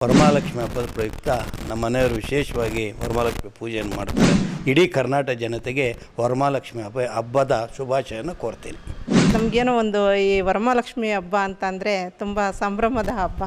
ವರಮಹಾಲಕ್ಷ್ಮಿ ಹಬ್ಬದ ಪ್ರಯುಕ್ತ ನಮ್ಮ ಮನೆಯವರು ವಿಶೇಷವಾಗಿ ವರಮಹಾಲಕ್ಷ್ಮಿ ಪೂಜೆಯನ್ನು ಮಾಡ್ತಾರೆ. ಇಡೀ ಕರ್ನಾಟಕ ಜನತೆಗೆ ವರಮಹಾಲಕ್ಷ್ಮಿ ಹಬ್ಬದ ಶುಭಾಶಯನ ಕೋರ್ತೀನಿ. ನಮಗೇನೋ ಒಂದು ಈ ವರಮಹಾಲಕ್ಷ್ಮಿ ಹಬ್ಬ ಅಂತಂದರೆ ತುಂಬ ಸಂಭ್ರಮದ ಹಬ್ಬ.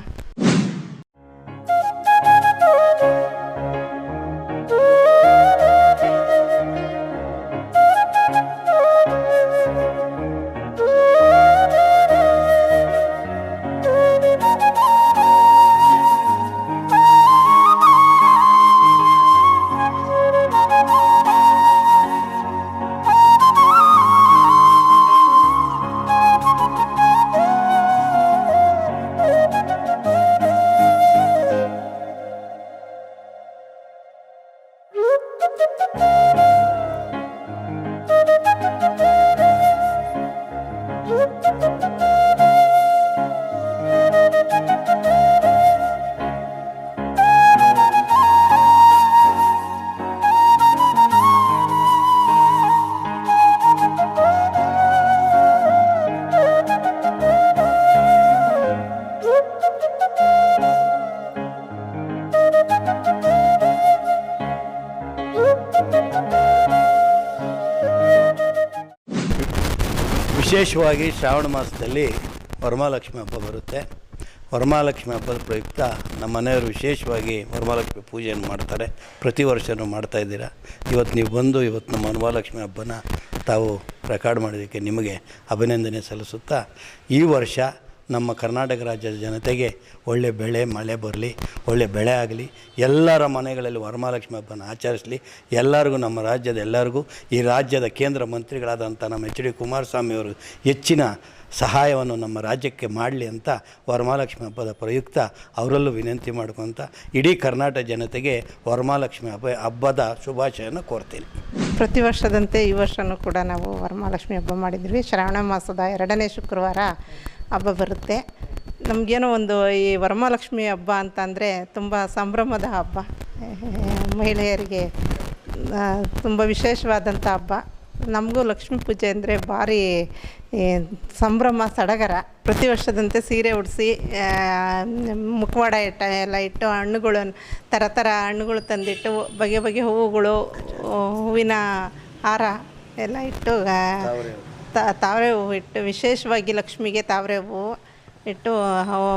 ವಿಶೇಷವಾಗಿ ಶ್ರಾವಣ ಮಾಸದಲ್ಲಿ ವರಮಹಾಲಕ್ಷ್ಮಿ ಹಬ್ಬ ಬರುತ್ತೆ. ವರಮಹಾಲಕ್ಷ್ಮಿ ಹಬ್ಬದ ಪ್ರಯುಕ್ತ ನಮ್ಮ ಮನೆಯವರು ವಿಶೇಷವಾಗಿ ವರಮಹಾಲಕ್ಷ್ಮಿ ಪೂಜೆಯನ್ನು ಮಾಡ್ತಾರೆ. ಪ್ರತಿ ವರ್ಷವೂ ಮಾಡ್ತಾಯಿದ್ದೀರಾ. ಇವತ್ತು ನೀವು ಬಂದು ಇವತ್ತು ನಮ್ಮ ವರಮಹಾಲಕ್ಷ್ಮಿ ಹಬ್ಬನ ತಾವು ರೆಕಾರ್ಡ್ ಮಾಡೋದಕ್ಕೆ ನಿಮಗೆ ಅಭಿನಂದನೆ ಸಲ್ಲಿಸುತ್ತಾ, ಈ ವರ್ಷ ನಮ್ಮ ಕರ್ನಾಟಕ ರಾಜ್ಯದ ಜನತೆಗೆ ಒಳ್ಳೆ ಬೆಳೆ ಮಳೆ ಬರಲಿ, ಒಳ್ಳೆ ಬೆಳೆ ಆಗಲಿ, ಎಲ್ಲರ ಮನೆಗಳಲ್ಲಿ ವರಮಹಾಲಕ್ಷ್ಮಿ ಹಬ್ಬನ ಆಚರಿಸಲಿ. ಎಲ್ಲರಿಗೂ, ನಮ್ಮ ರಾಜ್ಯದ ಎಲ್ಲರಿಗೂ, ಈ ರಾಜ್ಯದ ಕೇಂದ್ರ ಮಂತ್ರಿಗಳಾದಂಥ ನಮ್ಮ ಎಚ್ ಡಿ ಕುಮಾರಸ್ವಾಮಿಯವರು ಹೆಚ್ಚಿನ ಸಹಾಯವನ್ನು ನಮ್ಮ ರಾಜ್ಯಕ್ಕೆ ಮಾಡಲಿ ಅಂತ ವರಮಹಾಲಕ್ಷ್ಮಿ ಹಬ್ಬದ ಪ್ರಯುಕ್ತ ಅವರಲ್ಲೂ ವಿನಂತಿ ಮಾಡ್ಕೊತ ಇಡೀ ಕರ್ನಾಟಕ ಜನತೆಗೆ ವರಮಹಾಲಕ್ಷ್ಮಿ ಹಬ್ಬದ ಶುಭಾಶಯನ ಕೋರ್ತೀನಿ. ಪ್ರತಿ ವರ್ಷದಂತೆ ಈ ವರ್ಷವೂ ಕೂಡ ನಾವು ವರಮಹಾಲಕ್ಷ್ಮಿ ಹಬ್ಬ ಮಾಡಿದ್ವಿ. ಶ್ರಾವಣ ಮಾಸದ 2ನೇ ಶುಕ್ರವಾರ ಹಬ್ಬ ಬರುತ್ತೆ. ನಮಗೇನೋ ಒಂದು ಈ ವರಮಹಾಲಕ್ಷ್ಮಿ ಹಬ್ಬ ಅಂತಂದರೆ ತುಂಬ ಸಂಭ್ರಮದ ಹಬ್ಬ. ಮಹಿಳೆಯರಿಗೆ ತುಂಬ ವಿಶೇಷವಾದಂಥ ಹಬ್ಬ. ನಮಗೂ ಲಕ್ಷ್ಮೀ ಪೂಜೆ ಅಂದರೆ ಭಾರಿ ಸಂಭ್ರಮ, ಸಡಗರ. ಪ್ರತಿ ವರ್ಷದಂತೆ ಸೀರೆ ಉಡಿಸಿ ಮುಖವಾಡ ಎಲ್ಲ ಇಟ್ಟು ಹಣ್ಣುಗಳನ್ನು ಥರ ಹಣ್ಣುಗಳು ತಂದಿಟ್ಟು ಬಗೆ ಬಗೆ ಹೂವುಗಳು, ಹೂವಿನ ಹಾರ ಎಲ್ಲ ಇಟ್ಟು ತಾವರೆ ಹೂವು ಇಟ್ಟು, ವಿಶೇಷವಾಗಿ ಲಕ್ಷ್ಮಿಗೆ ತಾವರೆ ಹೂವು ಇಟ್ಟು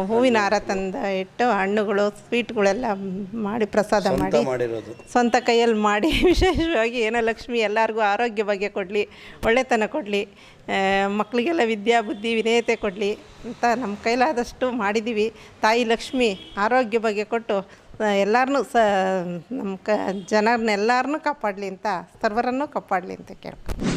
ಹೂವಿನ ಹಾರ ತಂದು ಇಟ್ಟು ಹಣ್ಣುಗಳು ಸ್ವೀಟ್ಗಳೆಲ್ಲ ಮಾಡಿ ಪ್ರಸಾದ ಮಾಡಿ ಸ್ವಂತ ಕೈಯಲ್ಲಿ ಮಾಡಿ, ವಿಶೇಷವಾಗಿ ಏನೋ ಲಕ್ಷ್ಮಿ ಎಲ್ಲರಿಗೂ ಆರೋಗ್ಯ ಬಗ್ಗೆ ಕೊಡಲಿ, ಒಳ್ಳೆತನ ಕೊಡಲಿ, ಮಕ್ಕಳಿಗೆಲ್ಲ ವಿದ್ಯಾ ಬುದ್ಧಿ ವಿನಯತೆ ಕೊಡಲಿ ಅಂತ ನಮ್ಮ ಕೈಲಾದಷ್ಟು ಮಾಡಿದ್ದೀವಿ. ತಾಯಿ ಲಕ್ಷ್ಮಿ ಆರೋಗ್ಯ ಬಗ್ಗೆ ಕೊಟ್ಟು ಎಲ್ಲರನ್ನೂ ನಮ್ಮ ಜನರನ್ನೆಲ್ಲರನ್ನೂ ಕಾಪಾಡಲಿ ಅಂತ, ಸರ್ವರನ್ನೂ ಕಾಪಾಡಲಿ ಅಂತ ಕೇಳ್ಕೊಂಡು